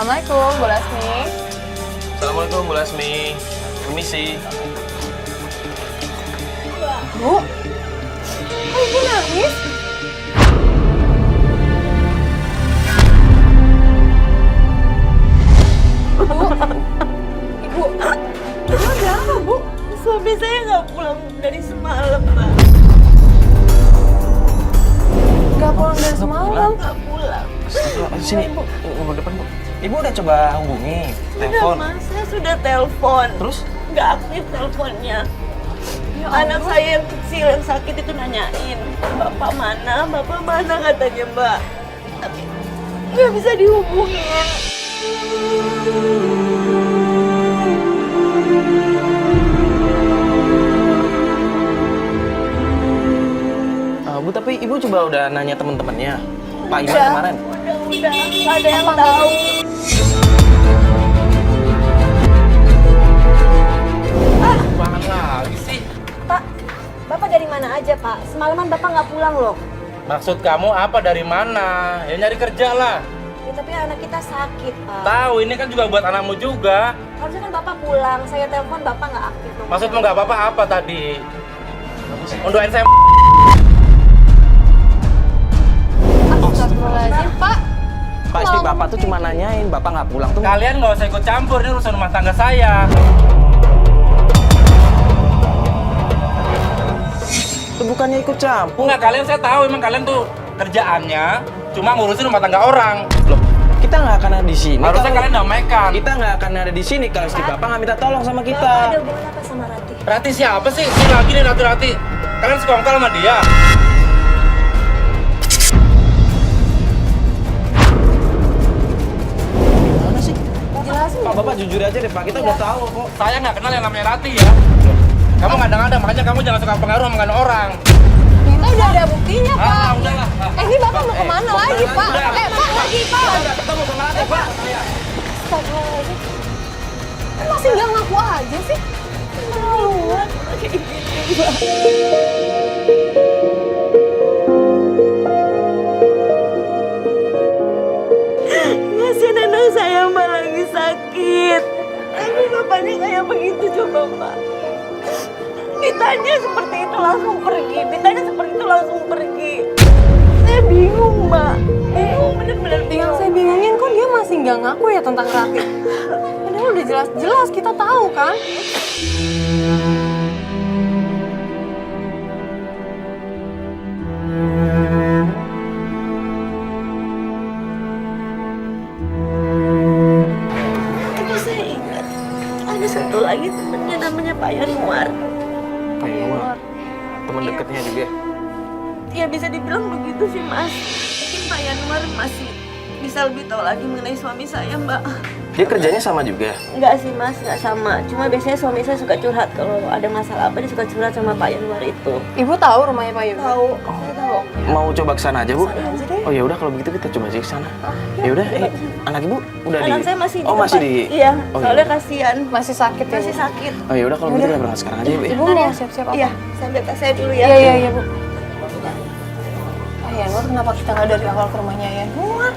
Assalamualaikum, Bu Lasmi. Assalamualaikum, Bu Lasmi. Permisi. Bu, kok Ibu nangis? Bu, Ibu ada apa, Bu? Suami saya nggak pulang dari semalam, Mbak. Nggak pulang dari semalam. Nggak pulang. Sini, Bu, depan, Bu. Ibu udah coba hubungi, Udah, telepon. Mas. Saya sudah telepon. Terus? Nggak aktif teleponnya. Ya Anak ampun. saya yang kecil yang sakit itu nanyain, Bapak mana katanya, Mbak. Tapi nggak bisa dihubungin. Bu, tapi Ibu coba udah nanya teman-temannya. Pak Iman Udah, kemarin. Udah, nggak ada yang Apa, tahu. Apaan lagi sih? Pak, Bapak dari mana aja, Pak? Semalaman Bapak nggak pulang loh. Maksud kamu apa dari mana? Ya nyari kerja lah. Ya, tapi anak kita sakit, Pak. Tahu ini kan juga buat anakmu juga. Harusnya kan Bapak pulang. Saya telepon Bapak nggak aktif. Maksudmu nggak apa-apa apa tadi? Unduhin saya. Astagfirullahaladzim, Pak. Pak, istri Bapak tuh cuma nanyain, Bapak nggak pulang tuh. Kalian nggak usah ikut campur, ini urusan rumah tangga saya. Itu bukannya ikut campur. Enggak, kalian saya tahu emang kalian tuh kerjaannya cuma ngurusin rumah tangga orang. Loh, kita nggak akan ada di sini. Harusnya kalau- kalian damaikan. Kita nggak akan ada di sini kalau istri Bapak nggak minta tolong sama Bapak kita. ada hubungan apa sama Rati? Rati siapa sih? Ini lagi nih Rati. Kalian sekongkol sama dia. Mana sih? Jelasin Pak, Bapak jujur aja deh, Pak. Kita udah tahu kok. Saya nggak kenal yang namanya Rati ya. Kamu ngadang-ngadang, makanya kamu jangan suka pengaruh omongan orang. kita udah ada buktinya, Pak. Udahlah. Ini Bapak mau kemana lagi, Pak? udah. Pak, lagi, Pak. Udah ketemu sama Rati, Pak. Astagfirullahaladzim. Kan masih nggak ngaku aja sih? Keterlaluan. Kasihan anak saya, Mbak, lagi sakit. Tapi bapaknya kayak begitu coba, Mbak. Ditanya seperti itu langsung pergi. Ditanya seperti itu langsung pergi. Saya bingung, Mbak. Bingung, bener-bener Yang bingung. saya bingungin kok dia masih nggak ngaku ya tentang Rati. Padahal udah jelas-jelas kita tahu kan. Tapi saya ingat ada satu lagi temennya namanya Pak Yanuar. Pak Yanuar, teman dekatnya juga. Ya bisa dibilang begitu sih, Mas. Mungkin Pak Yanuar masih bisa lebih tahu lagi mengenai suami saya, Mbak. Dia kerjanya sama juga. Enggak sih, Mas, enggak sama. Cuma biasanya suami saya suka curhat kalau ada masalah apa, dia suka curhat sama Pak Yanuar itu. Ibu tahu rumahnya Pak Yunus? Tahu, saya tahu. Mau coba ke sana aja, Bu? Saya aja deh. Oh ya udah kalau begitu kita coba aja ke sana. Ya udah, anak Ibu udah di. Anak saya masih di Oh, masih tempat- di. Iya, Oh, soalnya iya. kasihan. Masih sakit ya, Masih Bu? sakit. Oh ya udah kalau begitu kita berangkat sekarang aja, Bu ya. Ibu mau siap-siap apa? Iya, saya ambil tas saya dulu ya. Iya, iya, Bu. Pak Yanuar, kenapa kita nggak dari awal ke rumahnya Yanuar?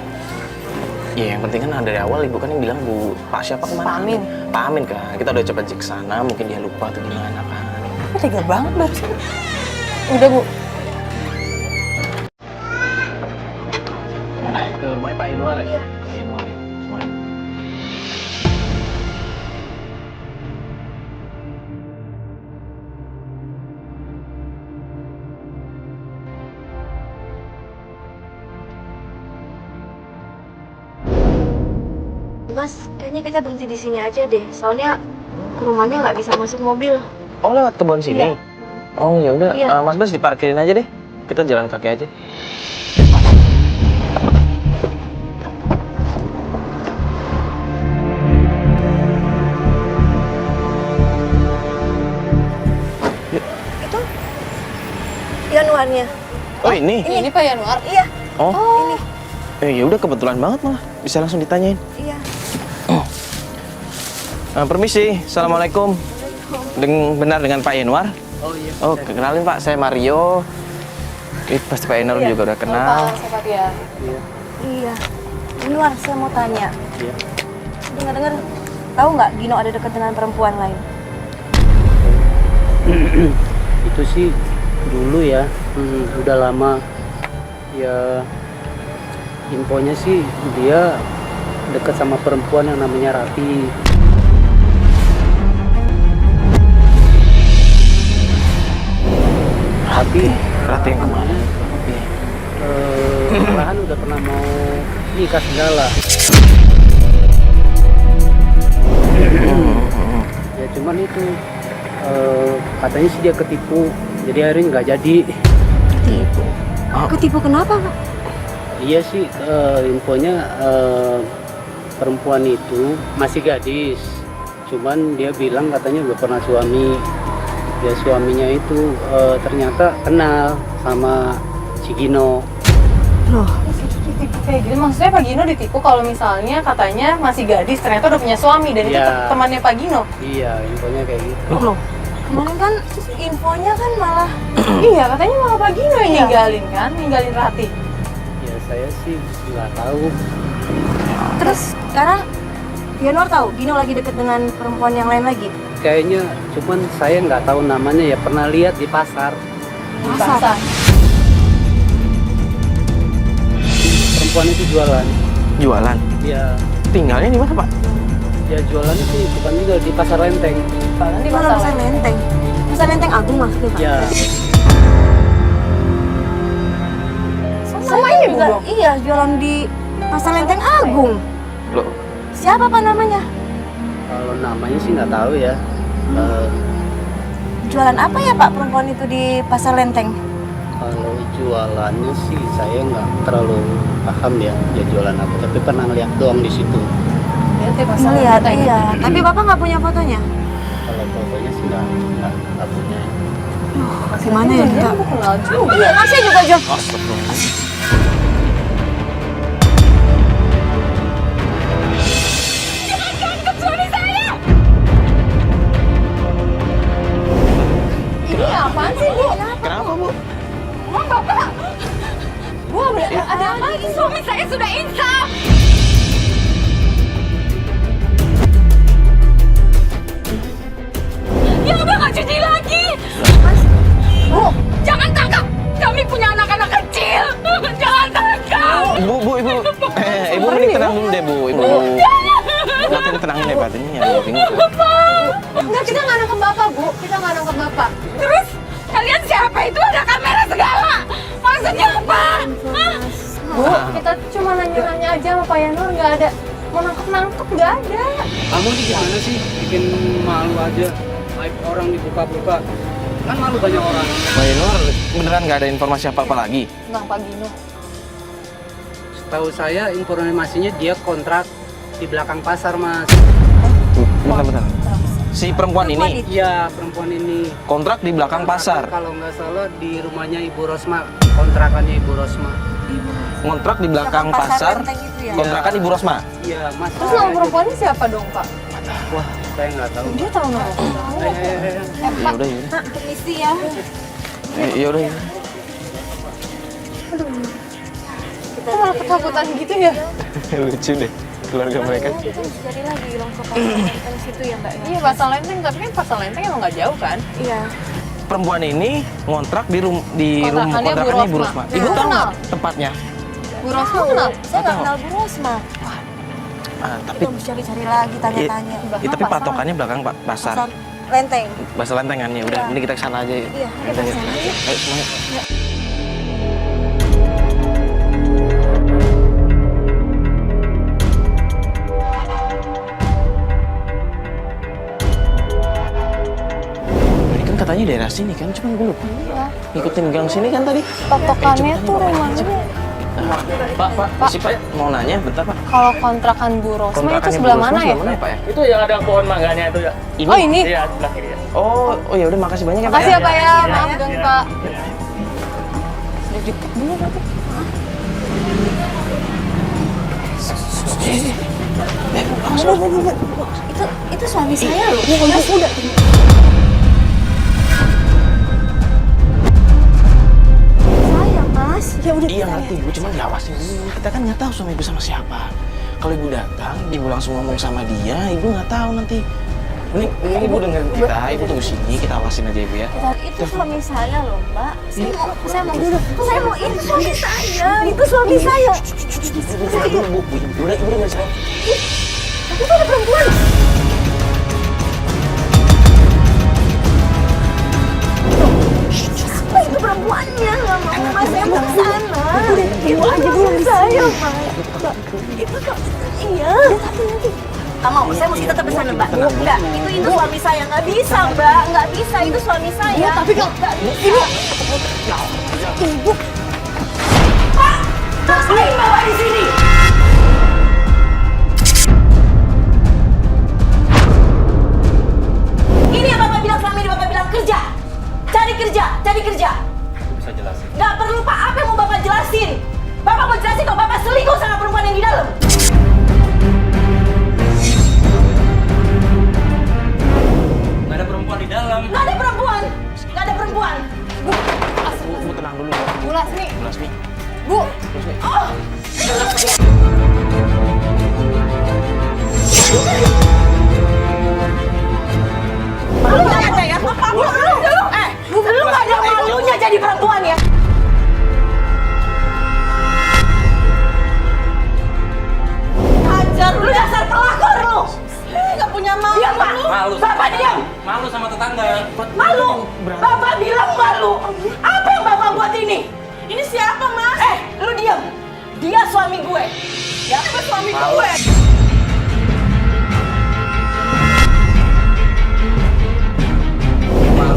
Ya yang penting kan dari awal Ibu kan yang bilang Bu Pak siapa kemana? Pak Amin. Pak Amin kan. Kita udah coba cek sana, mungkin dia lupa atau gimana kan. Kok tega banget barusan? Udah, Bu. Ke rumah Pak Yanuar ya. Mas, kayaknya kita berhenti di sini aja deh. Soalnya ke rumahnya nggak bisa masuk mobil. Oh lewat kebun sini. Iya. Oh ya udah, Iya. Mas Bas diparkirin aja deh. Kita jalan kaki aja. Yanuarnya. Oh ini? Ini Pak Yanuar? Iya, Oh. Ya udah kebetulan banget malah. Bisa langsung ditanyain. iya. Permisi, assalamualaikum. Benar dengan Pak Yanuar? Oh iya. Oh, kenalin Pak, saya Mario. Pasti Pak Yanuar juga udah kenal. Pak, siapa dia? Iya. Yanuar, saya mau tanya. Iya. Dengar-dengar, tahu nggak Gino ada dekat dengan perempuan lain? Itu sih dulu ya, udah lama. Ya infonya sih dia dekat sama perempuan yang namanya Rati. Tapi Rati yang kemana? malahan udah pernah mau nikah segala. Ya cuman itu katanya sih dia ketipu, jadi akhirnya nggak jadi. Ketipu. Ketipu kenapa, Pak? Iya sih, infonya perempuan itu masih gadis, cuman dia bilang katanya udah pernah suami. Ya suaminya itu ternyata kenal sama si Gino. Loh, Kayak gitu, maksudnya Pak Gino ditipu kalau misalnya katanya masih gadis, ternyata udah punya suami dan itu Ya. temannya Pak Gino. Iya, infonya kayak gitu. loh. Kemarin kan infonya kan malah Iya, katanya malah Pak Gino yang ninggalin kan, ninggalin Rati. Ya saya sih nggak tahu. terus sekarang Yanwar tahu Gino lagi deket dengan perempuan yang lain lagi. Kayaknya cuman saya nggak tahu namanya ya, pernah lihat di pasar. Di pasar. Perempuan itu jualan. Jualan. Ya, Tinggalnya di mana, Pak? ya jualannya sih bukan juga di pasar Lenteng. Bahkan di Pasar pasar. Lenteng. Pasar Lenteng Agung maksudnya, Pak? Ya, Sama ini juga, dong. iya, jualan di Pasar Lenteng Agung. Loh, Siapa Pak namanya? kalau namanya sih nggak tahu ya. Jualan apa ya Pak perempuan itu di Pasar Lenteng? Kalau jualannya sih saya nggak terlalu paham ya dia jualan apa, tapi pernah lihat doang di situ. Lihat ya pasar. Lihat, Lenteng. iya. Tapi Bapak nggak punya fotonya? Kalau fotonya sih nggak punya. Gimana ya kita? Aku kenal juga. Iya, masih juga Jo. astagfirullah. Ini apaan sih, Bu? Kenapa, Bu? Bu, ada apa? Suami saya sudah insaf. Dia udah nggak cuci lagi. Bu, jangan tangkap. Kami punya anak-anak kecil. Jangan tangkap. Bu, Ibu. Ibu mending tenang dulu deh, Bu. Ibu. Batin tenangin deh, Batin. Ini ada bingung. Enggak, kita nggak nangkep Bapak, Bu. Kita nggak nangkep Bapak. Terus, kalian siapa itu? Ada kamera segala. Maksudnya apa? Hah? Bu, kita cuma nanya-nanya aja sama Pak Yanur. Nggak ada. Mau nangkep-nangkep, nggak ada. Kamu ini gimana sih bikin malu aja? Aib orang dibuka-buka, kan malu banyak orang. Mbak Yanur, beneran nggak ada informasi apa-apa lagi? Tentang Pak Gino. Setahu saya informasinya dia kontrak di belakang pasar, Mas. Bentar. Si perempuan ini Iya, perempuan ini. kontrak di belakang pasar. Kalau nggak salah di rumahnya Ibu Rosma, kontrakannya Ibu Rosma. Kontrak di belakang pasar. Lenteng itu ya? Kontrakan Ibu Rosma. Iya, Mas. Terus nama perempuannya siapa dong, Pak? Wah, saya nggak tahu. Dia tahu nama. Ya udah, ya. Permisi ya. Ya udah. Kita malah ketakutan gitu ya? Lucu deh keluarga mereka. Jadi lagi bilang ke Pasar Lenteng situ ya Mbak ya? Iya, Pasar Lenteng. Tapi kan Pasar Lenteng emang nggak jauh kan? Iya. Perempuan ini ngontrak di Kontrakannya kontrakannya Bu Ibu Rosma. Rosma. Ibu Nah, tahu kenal. nggak tempatnya? Bu Rosma kenal? Saya nggak kenal Bu Rosma. Tapi Kita harus cari-cari lagi, tanya-tanya. tapi patokannya belakang pasar. Pasar Lenteng. Pasar Lenteng kan ya udah, ini kita ke sana aja. Iya, kita ke sana aja. Ayo semuanya. Ini kan katanya daerah sini kan, cuman gue lupa. Ngikutin gang sini kan tadi. Patokannya tuh rumahnya. Pak, si Pak mau nanya bentar Pak. Kalau kontrakan Bu Rosma itu Kontrakannya sebelah Bu Rosma mana ya? sebelah mana ya Pak ya? Itu yang ada pohon mangganya itu ya. Ini? Oh, ini? Iya, sebelah kiri ya. Oh ya udah makasih banyak ya Pak. Makasih ya Pak ya, Iya, maaf iya. ganggu Pak. Deket dulu nanti. Itu suami saya loh. Udah. Saya Mas. Ya udah. Iya ngerti, gue cuma diawasin dulu. Kita kan nggak tahu suami ibu sama siapa. Kalau ibu datang, ibu langsung ngomong sama dia, ibu nggak tahu nanti. Mending ibu dengerin kita, ibu tunggu sini, kita awasin aja ibu ya. Itu suami saya loh, Mbak. Saya mau dulu. Saya mau itu suami saya. Itu suami saya. Bu, udah nggak salah. Itu ada perempuan. Siapa itu perempuannya? Nggak mau, Mas. Saya mau ke sana. Itu aja dulu saya, Mas. Itu kok. Iya. Tapi nanti. Nggak mau, saya mesti tetap ke sana, Mbak. Enggak, itu suami saya. Nggak bisa, Mbak. Nggak bisa, itu suami saya. Tapi kalau Ibu. Ibu. Pak! Ngapain bawa di sini? Ini yang Bapak bilang selama ini, Bapak bilang kerja. Cari kerja, cari kerja. Bisa jelasin. Nggak perlu, Pak. Apa yang mau Bapak jelasin? Bapak mau jelasin kalau Bapak selingkuh sama perempuan yang di dalam. Nggak ada perempuan di dalam. Nggak ada perempuan. Nggak ada perempuan. Bu, tenang dulu. Bu Lasmi. Bu Lasmi. Bu. Oh! Malu nggak ada ya? Lu nggak ada malunya jadi perempuan ya? Ajar lu dasar pelakor lu! Nggak punya malu. Diam, Pak. Malu. Bapak diam. Malu sama tetangga. Malu. Bapak bilang malu. Apa yang Bapak buat ini? Ini siapa, Mas? Lu diam. Dia suami gue. Ya, suami gue.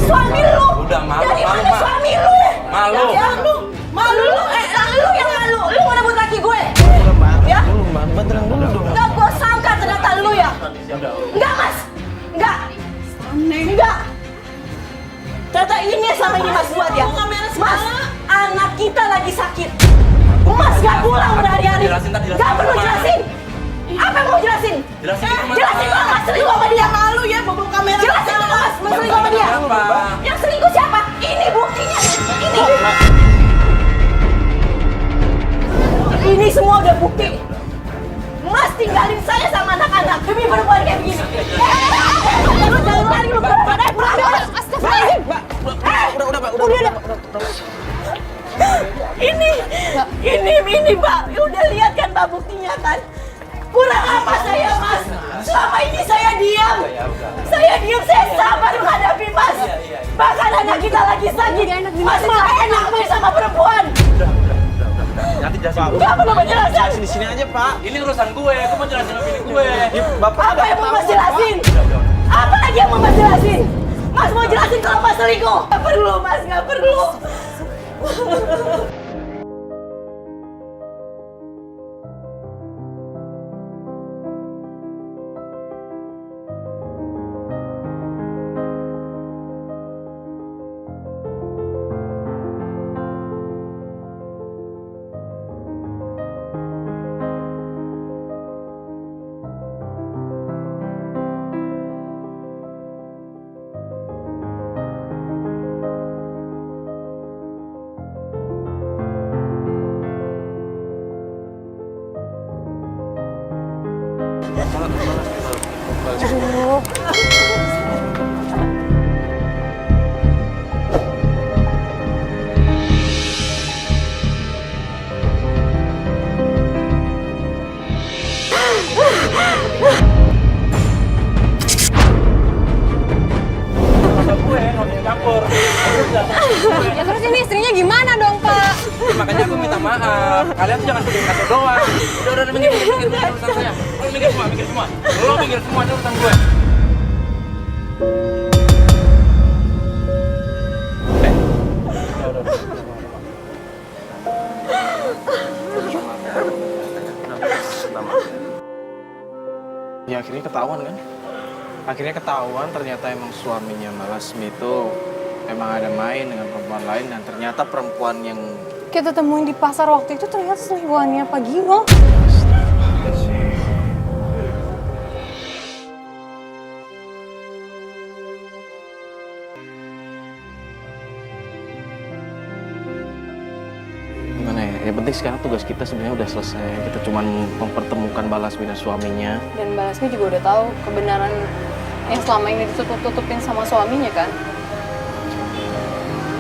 Suami lu. Udah malu, Dari malu, mana Mak. suami lu? Malu. Ya, lu. Malu lu. Lu yang malu. Lu mau rebut laki gue. Ya? Dulu, Mbak, tenang dulu dong. Enggak gue sangka ternyata lu ya. Enggak, Mas. Enggak. Enggak. Ternyata ini yang selama ini Mas buat ya. Mas, anak kita lagi sakit. Mas gak pulang berhari-hari. Jelasin, jelasin. Gak perlu jelasin. Apa yang mau jelasin? Jelasin ke Mas. Jelasin kalau Mas selingkuh sama dia. Malu ya bawa kamera. Jelasin kalau Mas selingkuh sama dia. Apa? Yang selingkuh siapa? Ini buktinya. Ini semua udah bukti. Mas tinggalin saya sama anak-anak demi perempuan kayak begini. Lu jangan lari lu perempuan. Astagfirullahaladzim. Udah. Ini Pak. Udah lihat kan Pak buktinya kan. Kurang apa saya Mas? Selama ini saya diam. Saya sabar menghadapi Mas. Bahkan anak kita lagi sakit. Mas malah enak main sama perempuan. Nanti jelasin. Gak perlu menjelaskan. Di sini aja, Pak. Ini urusan gue mau jelasin opini gue. Bapak Apa yang mau Mas jelasin? Apa lagi yang mau Mas jelasin? Mas mau jelasin kalau Mas selingkuh? Gak perlu Mas, gak perlu. Ya terus ini istrinya gimana dong, Pak? Ya, makanya aku minta maaf. Kalian tuh jangan sedih kata doang. Udah minggir urusan saya. Lo minggir semua. Lo minggir semua itu urusan gue. Ya akhirnya ketahuan kan? Akhirnya ketahuan ternyata emang suaminya Mbak Lasmi itu emang ada main dengan perempuan lain dan ternyata perempuan yang Kita temuin di pasar waktu itu ternyata selingkuhannya Pak Gino. gimana ya? Yang penting sekarang tugas kita sebenarnya udah selesai. Kita cuma mempertemukan Balasmi dan suaminya. Dan Balasmi juga udah tahu kebenaran yang selama ini ditutup-tutupin sama suaminya kan.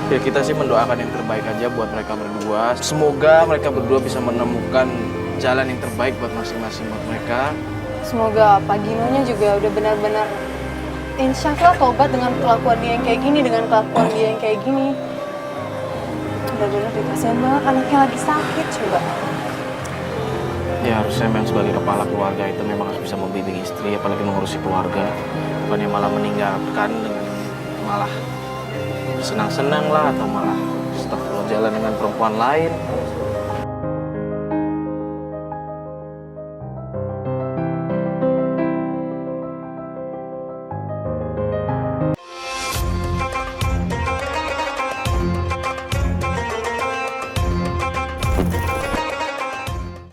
Ya kita sih mendoakan yang terbaik aja buat mereka berdua. Semoga mereka berdua bisa menemukan jalan yang terbaik buat masing-masing buat mereka. Semoga Pak Ginonya juga udah benar-benar insya Allah tobat dengan kelakuan dia yang kayak gini, dengan kelakuan dia yang kayak gini. Benar-benar dikasihan banget, anaknya lagi sakit coba. Ya harusnya memang sebagai kepala keluarga itu memang harus bisa membimbing istri, apalagi mengurusi keluarga. Bukannya malah meninggalkan dengan malah senang-senang lah, atau malah astagfirullah jalan dengan perempuan lain.